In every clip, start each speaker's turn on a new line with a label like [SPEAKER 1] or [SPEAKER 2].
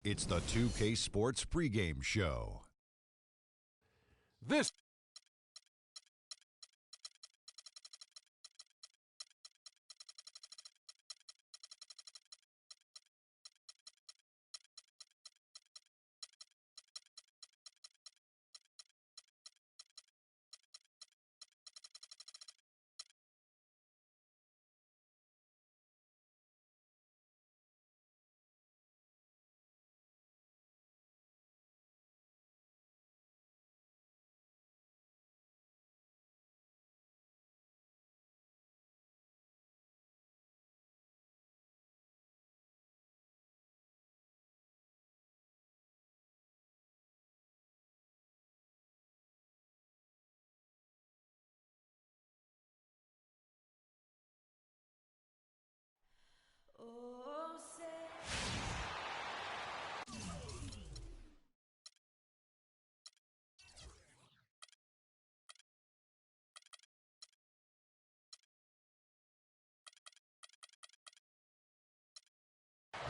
[SPEAKER 1] It's the 2K Sports pregame show.
[SPEAKER 2] This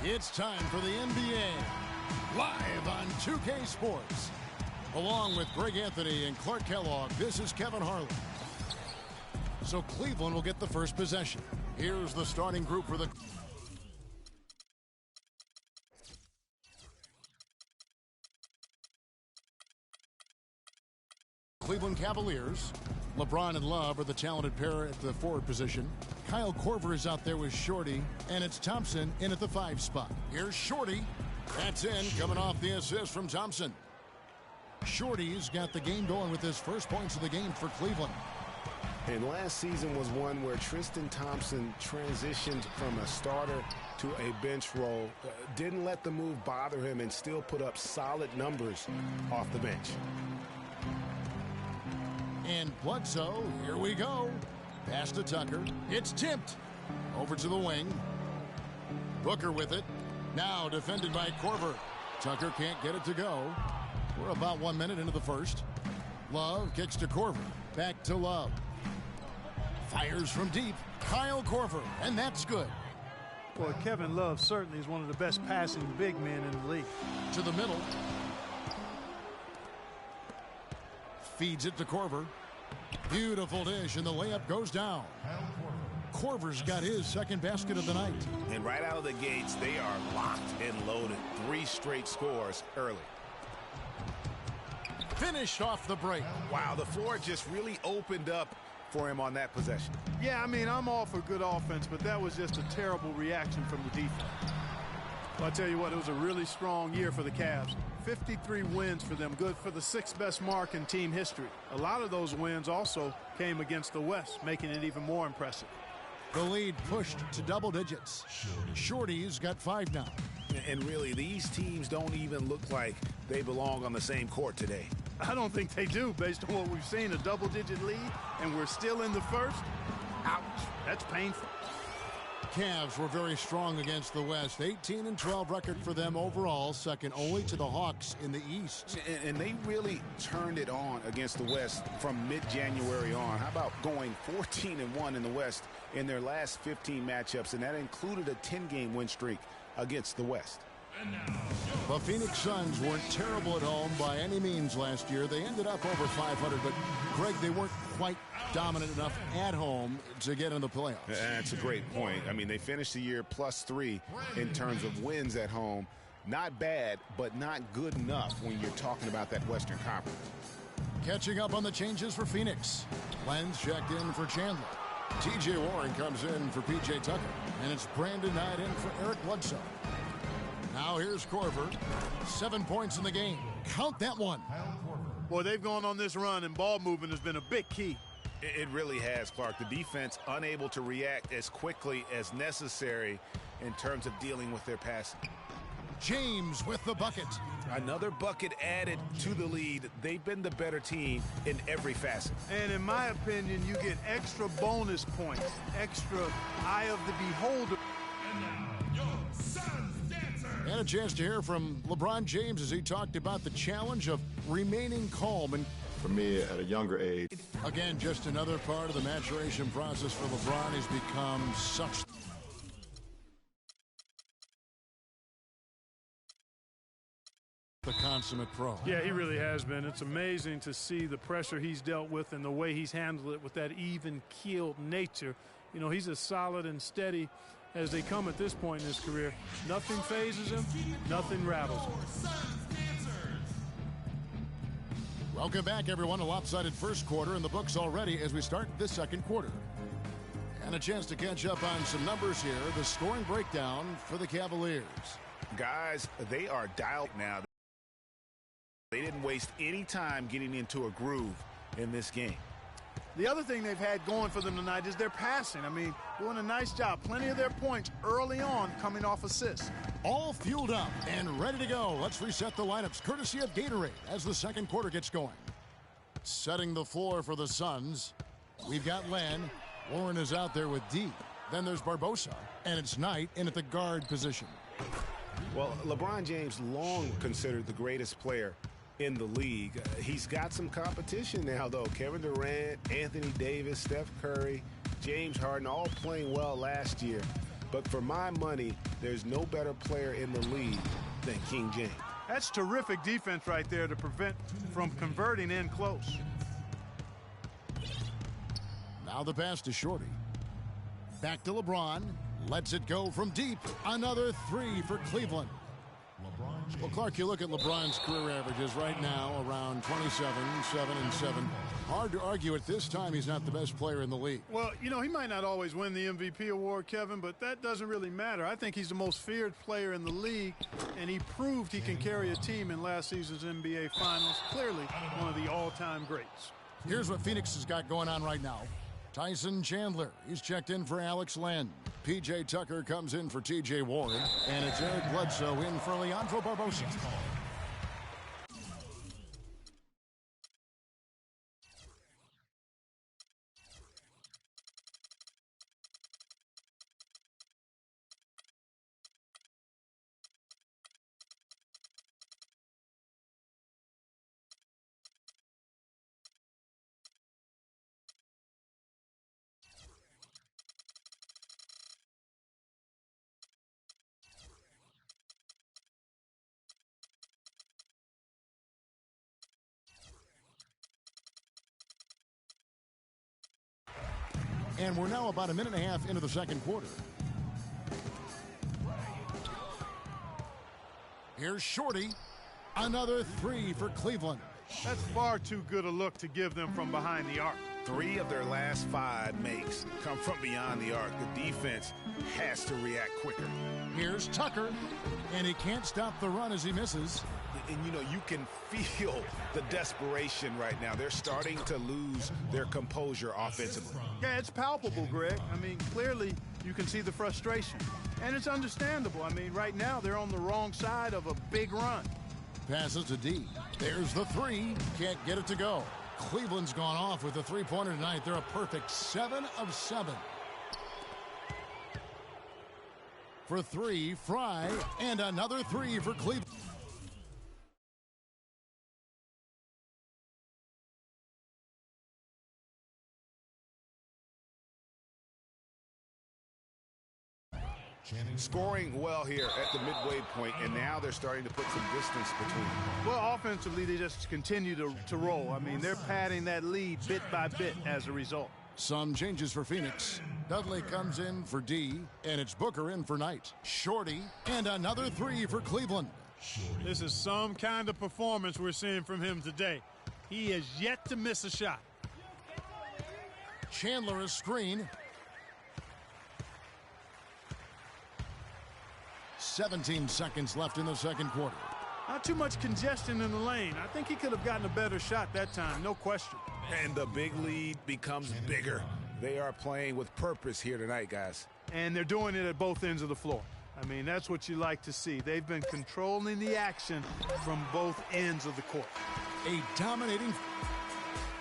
[SPEAKER 3] It's time for the NBA, live on 2K Sports. Along with Greg Anthony and Clark Kellogg, this is Kevin Harlan. So Cleveland will get the first possession. Here's the starting group for the Cleveland Cavaliers. LeBron and Love are the talented pair at the forward position. Kyle Korver is out there with Shorty, and it's Thompson in at the 5 spot. Here's Shorty. That's in, coming off the assist from Thompson. Shorty's got the game going with his first points of the game for Cleveland.
[SPEAKER 4] And last season was one where Tristan Thompson transitioned from a starter to a bench role, didn't let the move bother him, and still put up solid numbers off the bench.
[SPEAKER 3] And Bledsoe, here we go. Pass to Tucker. It's tipped. Over to the wing. Booker with it. Now defended by Korver. Tucker can't get it to go. We're about 1 minute into the first. Love kicks to Korver. Back to Love. Fires from deep. Kyle Korver, and that's good.
[SPEAKER 5] Well, Kevin Love certainly is one of the best passing big men in the league.
[SPEAKER 3] To the middle. Feeds it to Korver. Beautiful dish, and the layup goes down. Korver's got his second basket of the night.
[SPEAKER 4] And right out of the gates, they are locked and loaded. 3 straight scores early.
[SPEAKER 3] Finished off the break.
[SPEAKER 4] Wow, the floor just really opened up for him on that possession.
[SPEAKER 5] Yeah, I mean, I'm all for good offense, but that was just a terrible reaction from the defense. Well, I tell you what, it was a really strong year for the Cavs. 53 wins for them, good for the 6th best mark in team history. A lot of those wins also came against the West, making it even more impressive.
[SPEAKER 3] The lead pushed to double digits. Shorty's got 5 now.
[SPEAKER 4] And really, these teams don't even look like they belong on the same court today.
[SPEAKER 5] I don't think they do, based on what we've seen, a double-digit lead, and we're still in the first. Ouch, that's painful.
[SPEAKER 3] Cavs were very strong against the West. 18-12 record for them overall, second only to the Hawks in the East.
[SPEAKER 4] And they really turned it on against the West from mid-January on. How about going 14-1 in the West in their last 15 matchups, and that included a 10-game win streak against the West.
[SPEAKER 3] The Phoenix Suns weren't terrible at home by any means last year. They ended up over 500, but, Greg, they weren't quite dominant enough at home to get in the playoffs.
[SPEAKER 4] That's a great point. I mean, they finished the year +3 in terms of wins at home. Not bad, but not good enough when you're talking about that Western Conference.
[SPEAKER 3] Catching up on the changes for Phoenix. Lenz checked in for Chandler. T.J. Warren comes in for P.J. Tucker. And it's Brandon Knight in for Eric Bledsoe. Now here's Korver. 7 points in the game. Count that one.
[SPEAKER 5] Boy, they've gone on this run, and ball movement has been a big key.
[SPEAKER 4] It really has, Clark. The defense unable to react as quickly as necessary in terms of dealing with their passing.
[SPEAKER 3] James with the bucket.
[SPEAKER 4] Another bucket added to the lead. They've been the better team in every facet.
[SPEAKER 5] And in my opinion, you get extra bonus points, extra eye of the beholder.
[SPEAKER 6] And now, your Suns dancer.
[SPEAKER 3] And a chance to hear from LeBron James as he talked about the challenge of remaining calm. And
[SPEAKER 7] for me, at a younger age.
[SPEAKER 3] Again, just another part of the maturation process for LeBron. He's become such The consummate pro.
[SPEAKER 5] Yeah, he really has been. It's amazing to see the pressure he's dealt with and the way he's handled it with that even-keeled nature. You know, he's as solid and steady as they come at this point in his career. Nothing phases him, nothing rattles him.
[SPEAKER 3] Welcome back, everyone. A lopsided first quarter in the books already as we start this second quarter. And a chance to catch up on some numbers here. The scoring breakdown for the Cavaliers.
[SPEAKER 4] Guys, they are dialed now. They didn't waste any time getting into a groove in this game.
[SPEAKER 5] The other thing they've had going for them tonight is their passing. I mean, doing a nice job. Plenty of their points early on coming off assists.
[SPEAKER 3] All fueled up and ready to go. Let's reset the lineups courtesy of Gatorade as the second quarter gets going. Setting the floor for the Suns. We've got Len. Warren is out there with D. Then there's Barbosa. And it's Knight in at the guard position.
[SPEAKER 4] Well, LeBron James long considered the greatest player in the league. He's got some competition now, though. Kevin Durant, Anthony Davis, Steph Curry, James Harden, all playing well last year. But for my money, there's no better player in the league than King James.
[SPEAKER 5] That's terrific defense right there to prevent from converting in close.
[SPEAKER 3] Now the pass to Shorty. Back to LeBron. Lets it go from deep. Another three for Cleveland. Well, Clark, you look at LeBron's career averages right now around 27, 7 and 7. Hard to argue at this time he's not the best player in the league.
[SPEAKER 5] Well, you know, he might not always win the MVP award, Kevin, but that doesn't really matter. I think he's the most feared player in the league, and he proved he can carry a team in last season's NBA Finals. Clearly one of the all-time greats.
[SPEAKER 3] Here's what Phoenix has got going on right now. Tyson Chandler, he's checked in for Alex Len. P.J. Tucker comes in for T.J. Warren. And it's Eric Bledsoe in for Leandro Barbosa. And we're now about a minute and a half into the second quarter. Here's Shorty. Another three for Cleveland.
[SPEAKER 5] That's far too good a look to give them from behind the arc.
[SPEAKER 4] 3 of their last 5 makes come from beyond the arc. The defense has to react quicker.
[SPEAKER 3] Here's Tucker. And he can't stop the run as he misses.
[SPEAKER 4] And, you know, you can feel the desperation right now. They're starting to lose their composure offensively.
[SPEAKER 5] Yeah, it's palpable, Greg. I mean, clearly you can see the frustration. And it's understandable. I mean, right now they're on the wrong side of a big run.
[SPEAKER 3] Passes to D. There's the three. Can't get it to go. Cleveland's gone off with a three-pointer tonight. They're a perfect 7 of 7. For 3, Fry. And another 3 for Cleveland.
[SPEAKER 4] Scoring well here at the midway point, and now they're starting to put some distance between them.
[SPEAKER 5] Well, offensively, they just continue to roll. I mean, they're padding that lead bit by bit as a result.
[SPEAKER 3] Some changes for Phoenix. Dudley comes in for D, and it's Booker in for Knight. Shorty, and another 3 for Cleveland.
[SPEAKER 5] This is some kind of performance we're seeing from him today. He has yet to miss a shot.
[SPEAKER 3] Chandler is screen. 17 seconds left in the second quarter.
[SPEAKER 5] Not too much congestion in the lane. I think he could have gotten a better shot that time, no question.
[SPEAKER 4] And the big lead becomes bigger. They are playing with purpose here tonight, guys.
[SPEAKER 5] And they're doing it at both ends of the floor. I mean, that's what you like to see. They've been controlling the action from both ends of the court.
[SPEAKER 3] A dominating...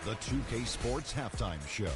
[SPEAKER 1] The 2K Sports Halftime Show.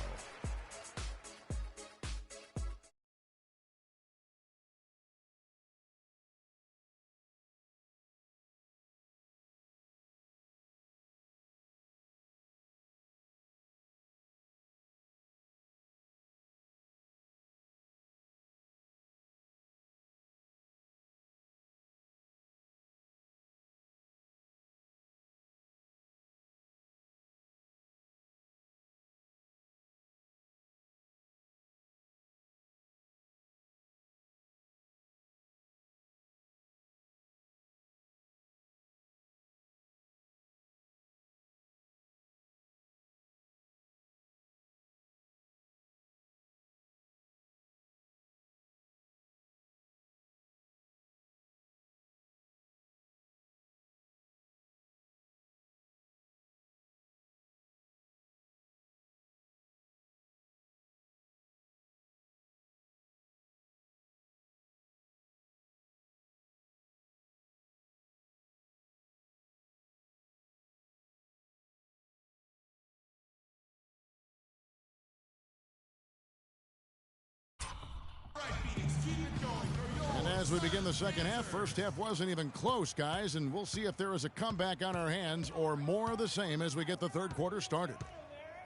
[SPEAKER 3] And as we begin the second half, first half wasn't even close, guys, and we'll see if there is a comeback on our hands or more of the same as we get the third quarter started.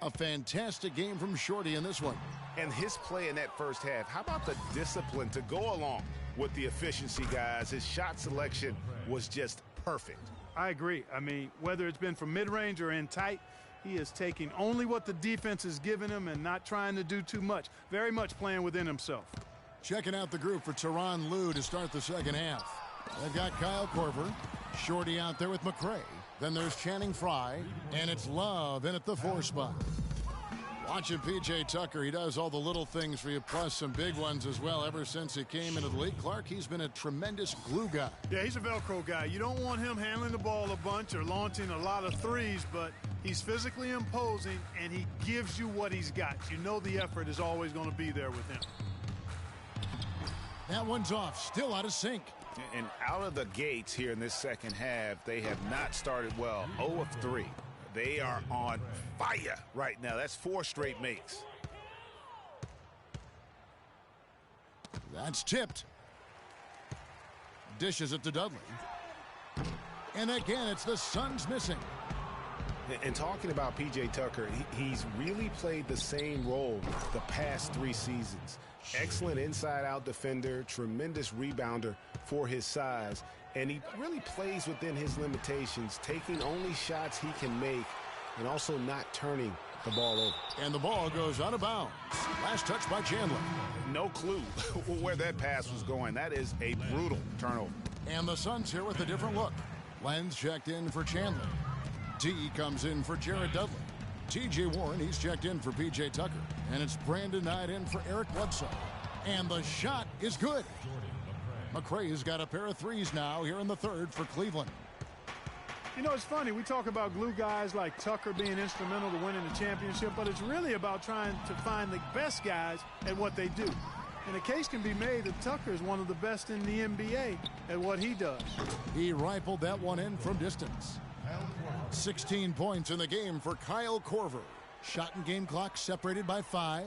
[SPEAKER 3] A fantastic game from Shorty in this one.
[SPEAKER 4] And his play in that first half, how about the discipline to go along with the efficiency, guys? His shot selection was just perfect.
[SPEAKER 5] I agree. I mean, whether it's been from mid-range or in tight, he is taking only what the defense is giving him and not trying to do too much. Very much playing within himself.
[SPEAKER 3] Checking out the group for Tyronn Lue to start the second half. They've got Kyle Korver, Shorty out there with McRae. Then there's Channing Frye, and it's Love in at the 4 spot. Watching P.J. Tucker, he does all the little things for you, plus some big ones as well ever since he came into the league. Clark, he's been a tremendous glue guy.
[SPEAKER 5] Yeah, he's a Velcro guy. You don't want him handling the ball a bunch or launching a lot of threes, but he's physically imposing, and he gives you what he's got. You know the effort is always going to be there with him.
[SPEAKER 3] That one's off, still out of sync.
[SPEAKER 4] And out of the gates here in this second half, they have not started well. 0 of 3. They are on fire right now. That's 4 straight makes.
[SPEAKER 3] That's tipped. Dishes it to Dudley. And again, it's the Suns missing.
[SPEAKER 4] And talking about P.J. Tucker, he's really played the same role the past 3 seasons. Excellent inside-out defender, tremendous rebounder for his size, and he really plays within his limitations, taking only shots he can make and also not turning the ball over.
[SPEAKER 3] And the ball goes out of bounds. Last touch by Chandler.
[SPEAKER 4] No clue where that pass was going. That is a brutal turnover.
[SPEAKER 3] And the Suns here with a different look. Lenz checked in for Chandler. D comes in for Jared Dudley. T.J. Warren, he's checked in for P.J. Tucker. And it's Brandon Knight in for Eric Bledsoe. And the shot is good. McRae's got a pair of threes now here in the third for Cleveland.
[SPEAKER 5] You know, it's funny. We talk about glue guys like Tucker being instrumental to winning the championship, but it's really about trying to find the best guys at what they do. And a case can be made that Tucker is one of the best in the NBA at what he does.
[SPEAKER 3] He rifled that one in from distance. 16 points in the game for Kyle Korver. Shot and game clock separated by 5.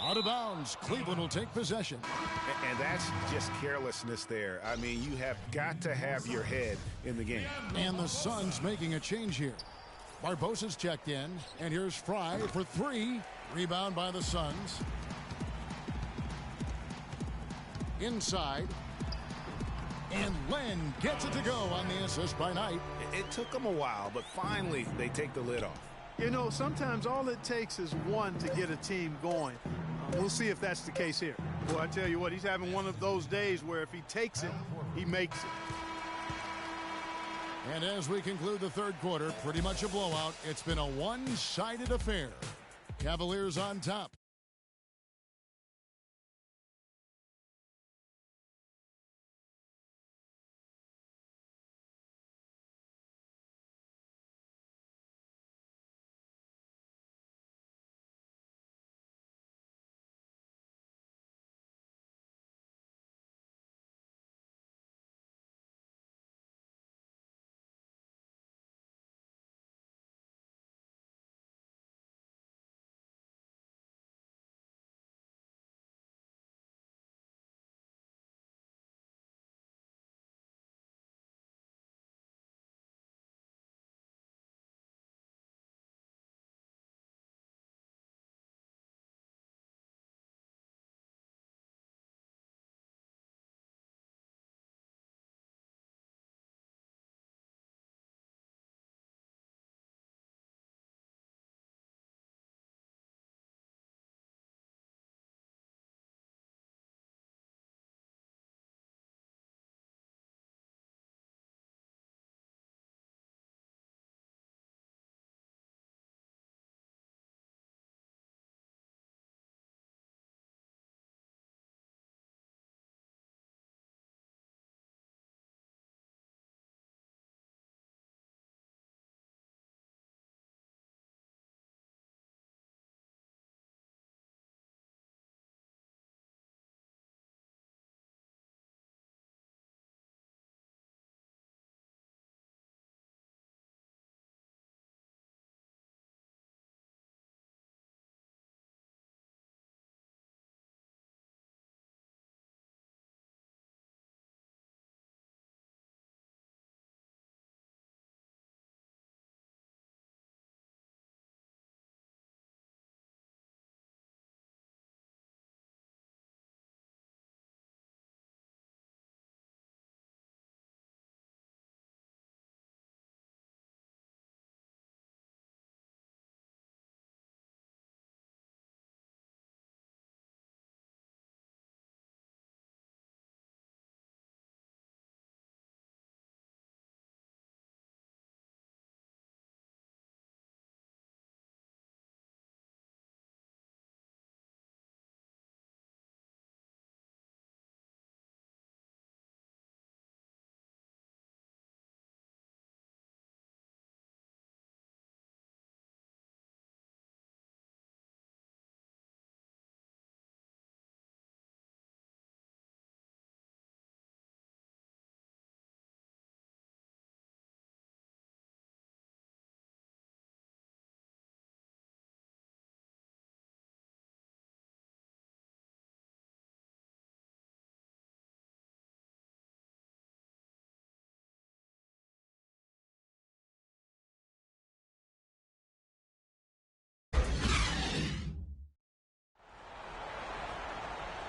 [SPEAKER 3] Out of bounds. Cleveland will take possession.
[SPEAKER 4] And that's just carelessness there. I mean, you have got to have your head in the game.
[SPEAKER 3] And the Suns making a change here. Barbosa's checked in. And here's Frye for 3. Rebound by the Suns. Inside. And Len gets it to go on the assist by Knight.
[SPEAKER 4] It took them a while, but finally they take the lid off.
[SPEAKER 5] You know, sometimes all it takes is one to get a team going. We'll see if that's the case here. Well, I tell you what, he's having one of those days where if he takes it, he makes it.
[SPEAKER 3] And as we conclude the third quarter, pretty much a blowout. It's been a one-sided affair. Cavaliers on top.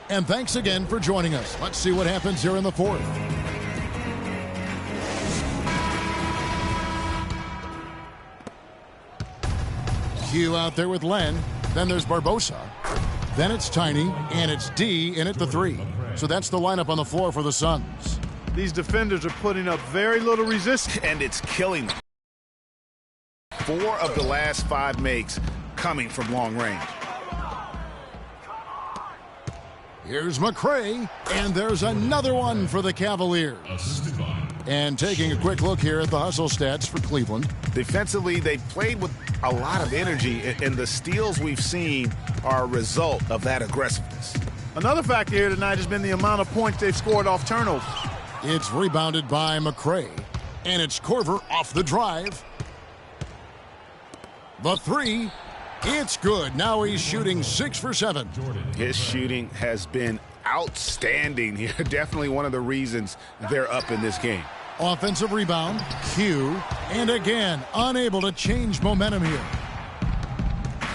[SPEAKER 3] And thanks again for joining us. Let's see what happens here in the fourth. Q out there with Len. Then there's Barbosa. Then it's Tiny, and it's D in at the 3. So that's the lineup on the floor for the Suns.
[SPEAKER 5] These defenders are putting up very little resistance.
[SPEAKER 4] And it's killing them. 4 of the last 5 makes coming from long range.
[SPEAKER 3] Here's McCray, and there's another one for the Cavaliers. And taking a quick look here at the hustle stats for Cleveland.
[SPEAKER 4] Defensively, they played with a lot of energy, and the steals we've seen are a result of that aggressiveness.
[SPEAKER 5] Another factor here tonight has been the amount of points they've scored off turnovers.
[SPEAKER 3] It's rebounded by McCray, and it's Korver off the drive. The 3, it's good. Now he's shooting 6 for 7.
[SPEAKER 4] His shooting has been outstanding here. Definitely one of the reasons they're up in this game.
[SPEAKER 3] Offensive rebound, Q, and again, unable to change momentum here.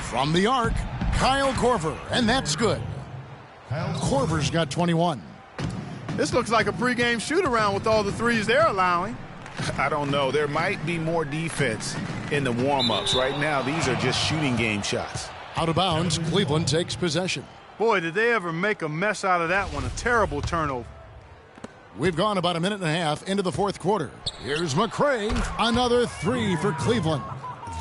[SPEAKER 3] From the arc, Kyle Korver, and that's good. Korver's got 21.
[SPEAKER 5] This looks like a pregame shoot-around with all the threes they're allowing.
[SPEAKER 4] I don't know. There might be more defense in the warm-ups. Right now, these are just shooting game shots.
[SPEAKER 3] Out of bounds, Cleveland takes possession.
[SPEAKER 5] Boy, did they ever make a mess out of that one. A terrible turnover.
[SPEAKER 3] We've gone about a minute and a half into the fourth quarter. Here's McCray, another 3 for Cleveland.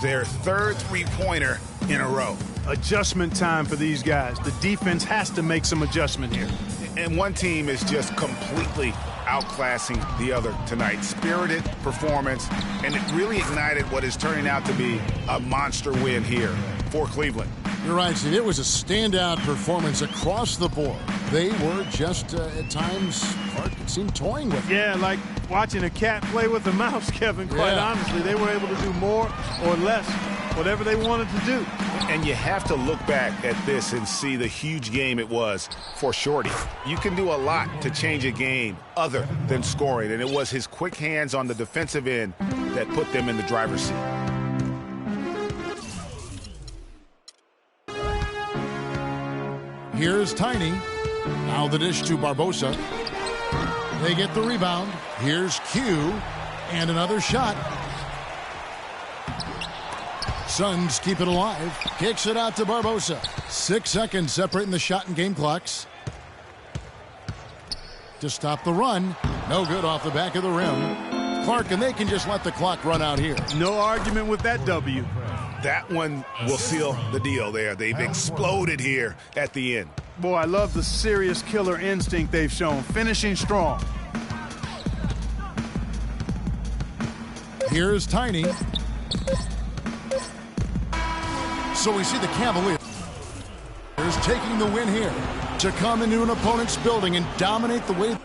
[SPEAKER 4] Their 3rd three-pointer in a row.
[SPEAKER 5] Adjustment time for these guys. The defense has to make some adjustment here.
[SPEAKER 4] And one team is just completely outclassing the other tonight. Spirited performance, and it really ignited what is turning out to be a monster win here for Cleveland.
[SPEAKER 3] You're right, Steve. It was a standout performance across the board. They were just, at times, Clark, it seemed toying with it.
[SPEAKER 5] Yeah, like watching a cat play with a mouse, Kevin, quite honestly. They were able to do more or less, whatever they wanted to do.
[SPEAKER 4] And you have to look back at this and see the huge game it was for Shorty. You can do a lot to change a game other than scoring, and it was his quick hands on the defensive end that put them in the driver's seat.
[SPEAKER 3] Here's Tiny. Now the dish to Barbosa. They get the rebound. Here's Q. And another shot. Suns keep it alive. Kicks it out to Barbosa. 6 seconds separating the shot and game clocks. To stop the run. No good off the back of the rim. Clark, and they can just let the clock run out here.
[SPEAKER 5] No argument with that W.
[SPEAKER 4] That one will seal the deal there. They've exploded here at the end.
[SPEAKER 5] Boy, I love the serious killer instinct they've shown, finishing strong.
[SPEAKER 3] Here's Tiny. So we see the Cavaliers taking the win here to come into an opponent's building and dominate the way